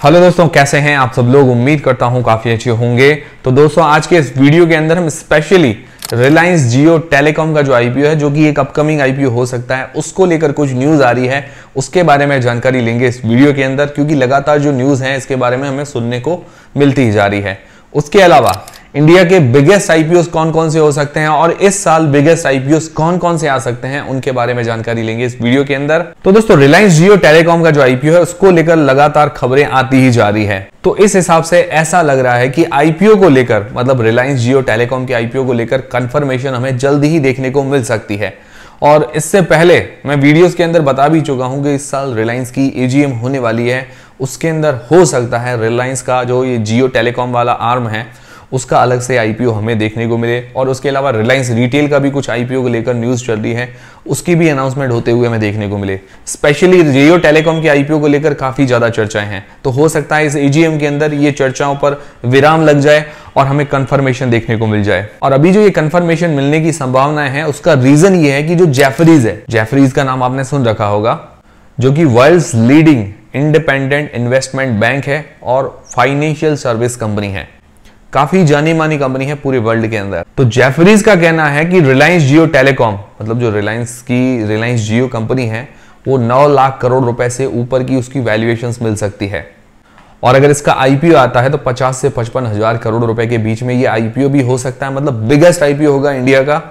Hello दोस्तों, कैसे हैं आप सब लोग। उम्मीद करता हूं काफी अच्छे होंगे। तो दोस्तों आज के इस वीडियो के अंदर हम स्पेशली रिलायंस जियो टेलीकॉम का जो आईपीओ है, जो कि एक अपकमिंग आईपीओ हो सकता है, उसको लेकर कुछ न्यूज आ रही है, उसके बारे में जानकारी लेंगे इस वीडियो के अंदर, क्योंकि लगातार जो न्यूज है इसके बारे में हमें सुनने को मिलती ही जा रही है। उसके अलावा इंडिया के बिगेस्ट आईपीओ कौन कौन से हो सकते हैं और इस साल बिगेस्ट आईपीओ कौन कौन से आ सकते हैं, उनके बारे में जानकारी लेंगे इस वीडियो के अंदर। तो दोस्तों रिलायंस जियो टेलीकॉम का जो आईपीओ है उसको लेकर लगातार खबरें आती ही जा रही है। तो इस हिसाब से ऐसा लग रहा है कि आईपीओ को लेकर, मतलब रिलायंस जियो टेलीकॉम के आईपीओ को लेकर कंफर्मेशन हमें जल्द ही देखने को मिल सकती है। और इससे पहले मैं वीडियोस के अंदर बता भी चुका हूं कि इस साल रिलायंस की एजीएम होने वाली है। उसके अंदर हो सकता है रिलायंस का जो ये जियो टेलीकॉम वाला आर्म है उसका अलग से आईपीओ हमें देखने को मिले। और उसके अलावा रिलायंस रिटेल का भी कुछ आईपीओ को लेकर न्यूज चल रही है, उसकी भी अनाउंसमेंट होते हुए हमें देखने को मिले। स्पेशली जियो टेलीकॉम के आईपीओ को लेकर काफी ज्यादा चर्चाएं हैं, तो हो सकता है इस एजीएम के अंदर ये चर्चाओं पर विराम लग जाए और हमें कंफर्मेशन देखने को मिल जाए। और अभी जो ये कंफर्मेशन मिलने की संभावनाएं है उसका रीजन ये है कि जो जेफरीज है, जेफरीज का नाम आपने सुन रखा होगा, जो कि world's leading independent investment bank है और फाइनेंशियल सर्विस कंपनी है, काफी जानी मानी कंपनी है पूरे वर्ल्ड के अंदर। तो जेफरीज का कहना है कि रिलायंस जियो टेलीकॉम, मतलब जो रिलायंस जियो कंपनी है, वो 9 लाख करोड़ रुपए से ऊपर की उसकी वैल्यूएशंस मिल सकती है। और अगर इसका आईपीओ आता है तो 50 से 55 हजार करोड़ रुपए के बीच में ये आईपीओ भी हो सकता है। मतलब बिगेस्ट आईपीओ होगा इंडिया का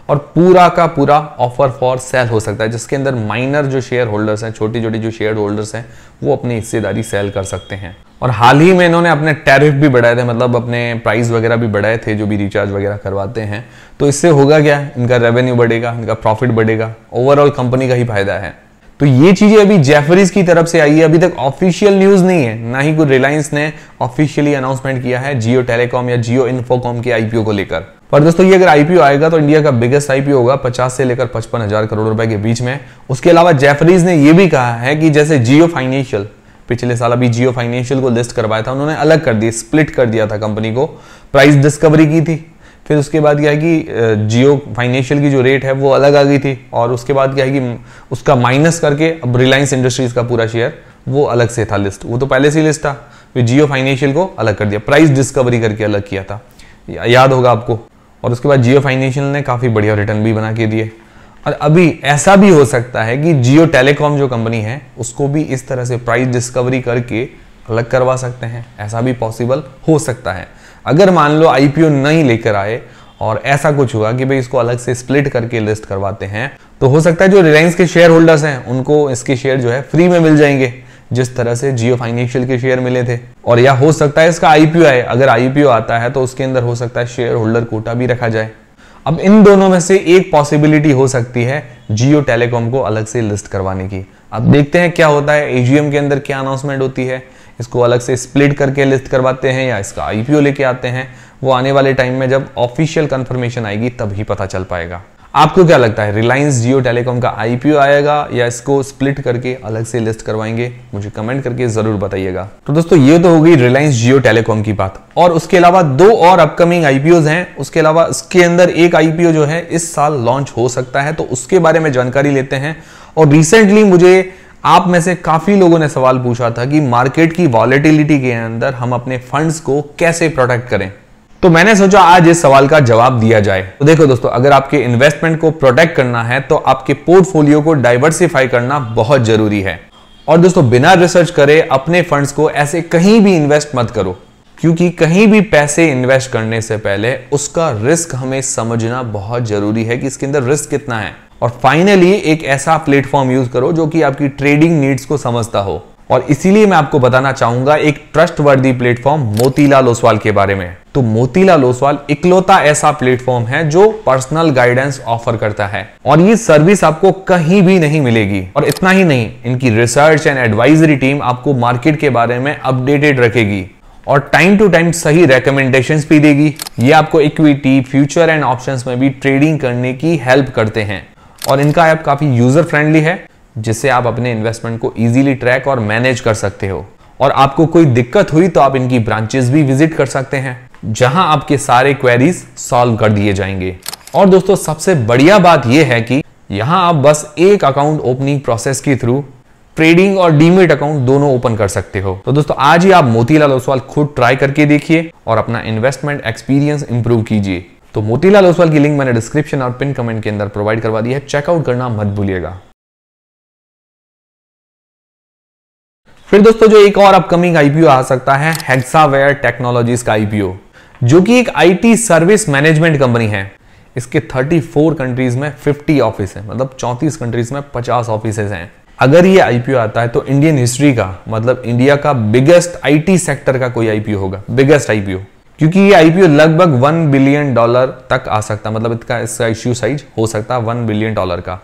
और पूरा का पूरा ऑफर फॉर सेल हो सकता है, जिसके अंदर माइनर जो शेयर होल्डर्स हैं, छोटी छोटी जो शेयर होल्डर्स हैं, वो अपनी हिस्सेदारी सेल कर सकते हैं। और हाल ही में इन्होंने अपने टैरिफ भी बढ़ाए थे, मतलब अपने प्राइस वगैरह भी बढ़ाए थे जो भी रिचार्ज वगैरह करवाते हैं। तो इससे होगा क्या, इनका रेवेन्यू बढ़ेगा, इनका प्रॉफिट बढ़ेगा, ओवरऑल कंपनी का ही फायदा है। तो ये चीजें अभी जेफरीज की तरफ से आई है, अभी तक ऑफिशियल न्यूज नहीं है, ना ही कोई रिलायंस ने ऑफिशियली अनाउंसमेंट किया है जियो टेलीकॉम या जियो इन्फोकॉम के आईपीओ को लेकर। पर दोस्तों ये अगर आईपीओ आएगा तो इंडिया का बिगेस्ट आईपीओ होगा, 50 से लेकर 55 हजार करोड़ रुपए के बीच में। उसके अलावा जेफरीज ने यह भी कहा है कि जैसे जियो फाइनेंशियल, पिछले साल अभी जियो फाइनेंशियल को लिस्ट करवाया था, उन्होंने अलग कर दिया, स्प्लिट कर दिया था कंपनी को, प्राइस डिस्कवरी की थी। फिर उसके बाद क्या है कि जियो फाइनेंशियल की जो रेट है वो अलग आ गई थी, और उसके बाद क्या है कि उसका माइनस करके अब रिलायंस इंडस्ट्रीज का पूरा शेयर वो अलग से था लिस्ट, वो तो पहले से लिस्ट था, फिर जियो फाइनेंशियल को अलग कर दिया, प्राइस डिस्कवरी करके अलग किया था, याद होगा आपको। और उसके बाद जियो फाइनेंशियल ने काफी बढ़िया रिटर्न भी बना के दिए। और अभी ऐसा भी हो सकता है कि जियो टेलीकॉम जो कंपनी है उसको भी इस तरह से प्राइस डिस्कवरी करके अलग करवा सकते हैं, ऐसा भी पॉसिबल हो सकता है। अगर मान लो आईपीओ नहीं लेकर आए और ऐसा कुछ हुआ कि भाई इसको अलग से स्प्लिट करके लिस्ट करवाते हैं, तो हो सकता है जो रिलायंस के शेयर होल्डर्स हैं उनको इसके शेयर जो है फ्री में मिल जाएंगे, जिस तरह से जियो फाइनेंशियल के शेयर मिले थे। और या हो सकता है इसका आईपीओ आए, अगर आईपीओ आता है तो उसके अंदर हो सकता है शेयर होल्डर कोटा भी रखा जाए। अब इन दोनों में से एक पॉसिबिलिटी हो सकती है जियो टेलीकॉम को अलग से लिस्ट करवाने की। अब देखते हैं क्या होता है, एजीएम के अंदर क्या अनाउंसमेंट होती है, इसको अलग से स्प्लिट करके लिस्ट करवाते हैं या इसका आईपीओ लेके आते हैं, वो आने वाले टाइम में जब ऑफिशियल कंफर्मेशन आएगी तभी पता चल पाएगा। आपको क्या लगता है, रिलायंस जियो टेलीकॉम का आईपीओ आएगा या इसको स्प्लिट करके अलग से लिस्ट करवाएंगे? मुझे कमेंट करके जरूर बताइएगा। तो दोस्तों ये तो हो गई रिलायंस जियो टेलीकॉम की बात, और उसके अलावा 2 और अपकमिंग आईपीओ हैं। उसके अलावा इसके अंदर एक आईपीओ जो है इस साल लॉन्च हो सकता है, तो उसके बारे में जानकारी लेते हैं। और रिसेंटली मुझे आप में से काफी लोगों ने सवाल पूछा था कि मार्केट की वॉलेटिलिटी के अंदर हम अपने फंड्स को कैसे प्रोटेक्ट करें, तो मैंने सोचा आज इस सवाल का जवाब दिया जाए। तो देखो दोस्तों, अगर आपके इन्वेस्टमेंट को प्रोटेक्ट करना है तो आपके पोर्टफोलियो को डाइवर्सिफाई करना बहुत जरूरी है। और दोस्तों बिना रिसर्च करे अपने फंड्स को ऐसे कहीं भी इन्वेस्ट मत करो, क्योंकि कहीं भी पैसे इन्वेस्ट करने से पहले उसका रिस्क हमें समझना बहुत जरूरी है कि इसके अंदर रिस्क कितना है। और फाइनली एक ऐसा प्लेटफॉर्म यूज करो जो कि आपकी ट्रेडिंग नीड्स को समझता हो। और इसीलिए मैं आपको बताना चाहूंगा एक ट्रस्टवर्दी प्लेटफॉर्म मोतीलाल ओसवाल के बारे में। तो मोतीलाल ओसवाल इकलौता ऐसा प्लेटफॉर्म है जो पर्सनल गाइडेंस ऑफर करता है, और ये सर्विस आपको कहीं भी नहीं मिलेगी। और इतना ही नहीं, इनकी रिसर्च एंड एडवाइजरी टीम आपको मार्केट के बारे में अपडेटेड रखेगी और टाइम टू टाइम सही रेकमेंडेशंस भी देगी। ये आपको इक्विटी, फ्यूचर एंड ऑप्शंस में भी ट्रेडिंग करने की हेल्प करते हैं। और इनका ऐप काफी यूजर फ्रेंडली है, जिससे आप अपने इन्वेस्टमेंट को इजीली ट्रैक और मैनेज कर सकते हो। और आपको कोई दिक्कत हुई तो आप इनकी ब्रांचेस भी विजिट कर सकते हैं, जहां आपके सारे क्वेरीज सॉल्व कर दिए जाएंगे। और दोस्तों सबसे बढ़िया बात यह है कि यहां आप बस एक अकाउंट ओपनिंग प्रोसेस के थ्रू ट्रेडिंग और डीमेट अकाउंट दोनों ओपन कर सकते हो। तो दोस्तों आज ही आप मोतीलाल ओसवाल खुद ट्राई करके देखिए और अपना इन्वेस्टमेंट एक्सपीरियंस इंप्रूव कीजिए। तो मोतीलाल ओसवाल की लिंक मैंने डिस्क्रिप्शन और पिन कमेंट के अंदर प्रोवाइड करवा दी है, चेकआउट करना मत भूलिएगा। फिर दोस्तों जो एक और अपकमिंग आईपीओ आ सकता है हेक्सावेयर टेक्नोलॉजीज का आईपीओ, जो कि एक आईटी सर्विस मैनेजमेंट कंपनी है। इसके 34 कंट्रीज में 50 ऑफिस है, मतलब 34 कंट्रीज में 50 ऑफिसेज हैं। अगर ये आईपीओ आता है तो इंडियन हिस्ट्री का, मतलब इंडिया का बिगेस्ट आईटी सेक्टर का कोई आईपीओ होगा, बिगेस्ट आईपीओ, क्योंकि ये आईपीओ लगभग $1 बिलियन तक आ सकता है, मतलब इसका इश्यू साइज हो सकता है $1 बिलियन का,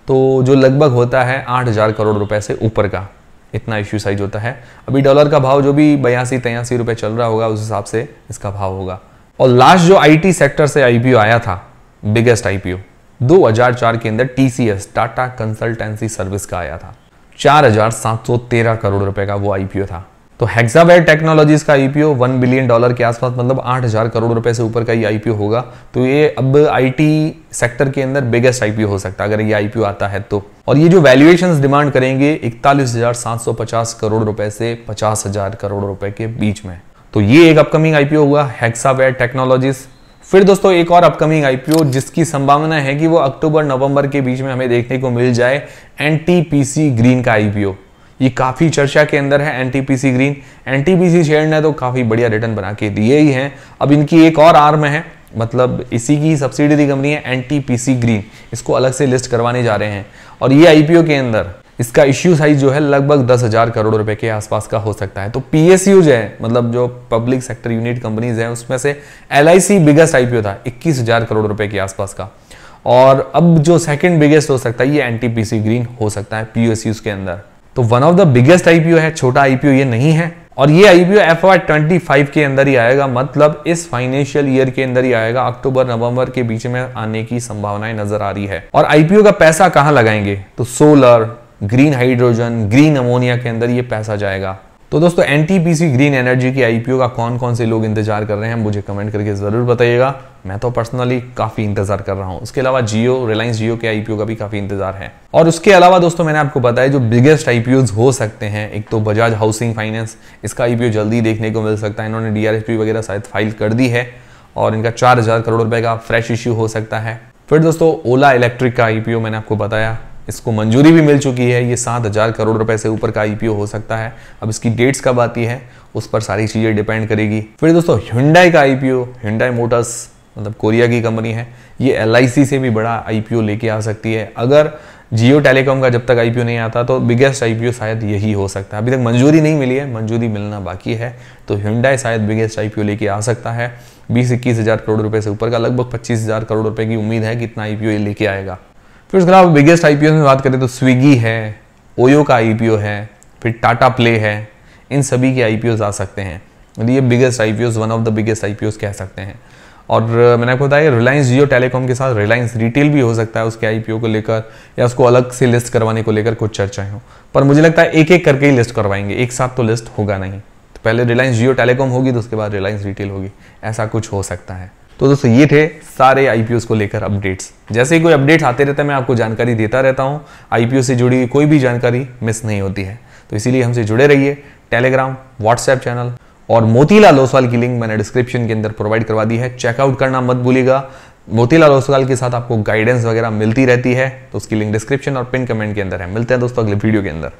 तो जो लगभग होता है 8,000 करोड़ रुपए से ऊपर का, इतना इश्यू साइज होता है। अभी डॉलर का भाव जो भी 82-83 रुपए चल रहा होगा, उस हिसाब से इसका भाव होगा। और लास्ट जो आईटी सेक्टर से आईपीओ आया था, बिगेस्ट आईपीओ 2004 के अंदर टीसीएस, टाटा कंसल्टेंसी सर्विस का आया था, 4,713 करोड़ रुपए का वो आईपीओ था। तो हेक्सावेयर टेक्नोलॉजीज का आईपीओ $1 बिलियन के आसपास, मतलब 8,000 करोड़ रुपए से ऊपर का ये आईपीओ होगा। तो ये अब आईटी सेक्टर के अंदर बिगेस्ट आईपीओ हो सकता है अगर ये आईपीओ आता है तो। और ये जो वैल्यूएशंस डिमांड करेंगे 41,750 करोड़ रुपए से 50,000 करोड़ रुपए के बीच में। तो ये एक अपकमिंग आईपीओ हुआ हेक्सावेयर टेक्नोलॉजीज। फिर दोस्तों एक और अपकमिंग आईपीओ जिसकी संभावना है कि वो अक्टूबर-नवंबर के बीच में हमें देखने को मिल जाए, एनटीपीसी ग्रीन का आईपीओ। ये काफी चर्चा के अंदर है एनटीपीसी ग्रीन। एनटीपीसी शेयर ने तो काफी बढ़िया रिटर्न बना के दिए ही हैं। अब इनकी एक और आर्म है, मतलब इसी की सब्सिडियरी कंपनी है एनटीपीसी ग्रीन, इसको अलग से लिस्ट करवाने जा रहे हैं। और ये आईपीओ के अंदर इसका इश्यू साइज जो है लगभग 10,000 करोड़ रुपए के आसपास का हो सकता है। तो पीएसयू जो है, मतलब जो पब्लिक सेक्टर यूनिट कंपनीज है, उसमें से एलआईसी बिगेस्ट आईपीओ था 21,000 करोड़ रुपए के आसपास का। और अब जो सेकंड बिगेस्ट हो सकता है ये एनटीपीसी ग्रीन हो सकता है पीएसयूज के अंदर। तो one of the biggest IPO है, छोटा आईपीओ ये नहीं है। और ये आईपीओ FY25 के अंदर ही आएगा, मतलब इस फाइनेंशियल ईयर के अंदर ही आएगा। अक्टूबर-नवंबर के बीच में आने की संभावनाएं नजर आ रही है। और आईपीओ का पैसा कहां लगाएंगे, तो solar, green hydrogen, green ammonia के अंदर ये पैसा जाएगा। तो दोस्तों एनटीपीसी ग्रीन एनर्जी की आईपीओ का कौन कौन से लोग इंतजार कर रहे हैं मुझे कमेंट करके जरूर बताइएगा। मैं तो पर्सनली काफी इंतजार कर रहा हूं। उसके अलावा जियो, रिलायंस जियो के आईपीओ का भी काफी इंतजार है। और उसके अलावा दोस्तों मैंने आपको बताया जो बिगेस्ट आईपीओज हो सकते हैं, एक तो बजाज हाउसिंग फाइनेंस, इसका आईपीओ जल्दी देखने को मिल सकता है। इन्होंने डीआरएसपी वगैरह शायद फाइल कर दी है और इनका 4,000 करोड़ रुपए का फ्रेश इश्यू हो सकता है। फिर दोस्तों ओला इलेक्ट्रिक का आईपीओ मैंने आपको बताया, इसको मंजूरी भी मिल चुकी है। ये 7,000 करोड़ रुपए से ऊपर का आईपीओ हो सकता है। अब इसकी डेट्स कब आती है उस पर सारी चीजें डिपेंड करेगी। फिर दोस्तों Hyundai का आईपीओ, Hyundai मोटर्स मतलब कोरिया की कंपनी है, ये एलआईसी से भी बड़ा आईपीओ लेके आ सकती है। अगर जियो टेलीकॉम का जब तक आईपीओ नहीं आता तो बिगेस्ट आईपीओ शायद यही हो सकता है। अभी तक मंजूरी नहीं मिली है, मंजूरी मिलना बाकी है। तो Hyundai शायद बिगेस्ट आईपीओ लेके आ सकता है। 20-21,000 करोड़ रुपए से ऊपर का, लगभग 25,000 करोड़ रुपए की उम्मीद है कितना आईपीओ लेके आएगा। फिर उसके अलावा बिगेस्ट आईपीओ में बात करें तो स्विगी है, ओयो का आईपीओ है, फिर टाटा प्ले है, इन सभी के आईपीओ आ सकते हैं। ये biggest IPO, one of the biggest IPO कह सकते हैं। और मैंने आपको बताया रिलायंस जियो टेलीकॉम के साथ रिलायंस रिटेल भी हो सकता है उसके आईपीओ को लेकर, या उसको अलग से लिस्ट करवाने को लेकर कुछ चर्चाएं हो। पर मुझे लगता है एक एक करके ही लिस्ट करवाएंगे, एक साथ तो लिस्ट होगा नहीं। तो पहले रिलायंस जियो टेलीकॉम होगी तो उसके बाद रिलायंस रिटेल होगी, ऐसा कुछ हो सकता है। तो दोस्तों ये थे सारे आईपीओ को लेकर अपडेट्स। जैसे ही कोई अपडेट्स आते रहते हैं मैं आपको जानकारी देता रहता हूँ। आईपीओ से जुड़ी कोई भी जानकारी मिस नहीं होती है, तो इसीलिए हमसे जुड़े रहिए। टेलीग्राम, व्हाट्सएप चैनल और मोतीलाल ओसवाल की लिंक मैंने डिस्क्रिप्शन के अंदर प्रोवाइड करवा दी है, चेकआउट करना मत भूलिएगा। मोतीलाल ओसवाल के साथ आपको गाइडेंस वगैरह मिलती रहती है, तो उसकी लिंक डिस्क्रिप्शन और पिन कमेंट के अंदर है। मिलते हैं दोस्तों अगले वीडियो के अंदर।